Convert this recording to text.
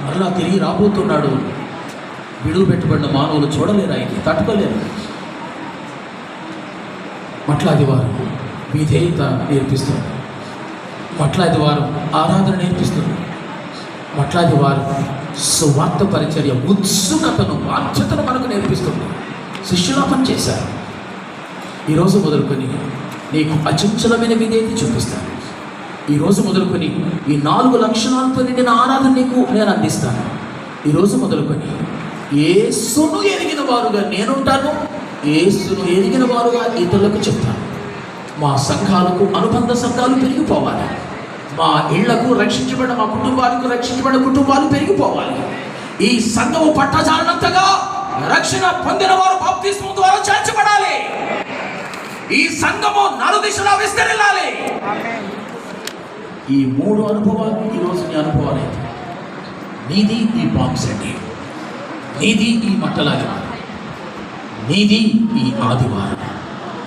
మరలా తిరిగి రాబోతున్నాడు. విడుగు పెట్టబడిన మానవులు చూడలేరు, ఆయన్ని తట్టుకోలేరు. మట్లాది వారు విధేయత నేర్పిస్తున్నారు, మట్లాది వారు ఆరాధన నేర్పిస్తున్నారు, మట్లాది వారు సువార్త పరిచర్య ఉత్సుకతను బాధ్యతను మనకు నేర్పిస్తుంది. శిష్యులా పని చేశారు. ఈరోజు మొదలుకొని నీకు అచంచలమైన విధేయత చూపిస్తాను. ఈరోజు మొదలుకొని ఈ 4 లక్షణాలతో నిండిన ఆరాధన నీకు నేను అందిస్తాను. ఈరోజు మొదలుకొని యేసును ఎరిగిన వారుగా నేనుంటాను, యేసును ఎరిగిన వారుగా ఇతరులకు చెప్తాను. మా సంఘాలకు అనుబంధ సంఘాలు పెరిగిపోవాలి. మా ఇళ్లకు రక్షించబడిన మా కుటుంబాలకు రక్షించబడిన కుటుంబాలు పెరిగిపోవాలి. ఈ సంఘము పట్టజాలనంతగా రక్షణ పొందిన వారు బాప్తిస్మం ద్వారా చేర్చబడాలి. ఈ సంఘము నలుదిశలా విస్తరిల్లాలి. ఈ 3 అనుభవాలు ఈరోజు నీ అనుభవాలు. నీది ఈ బాంబ్స్ అండి, నీది ఈ మట్టలాది వారం, నీది ఈ ఆదివారం.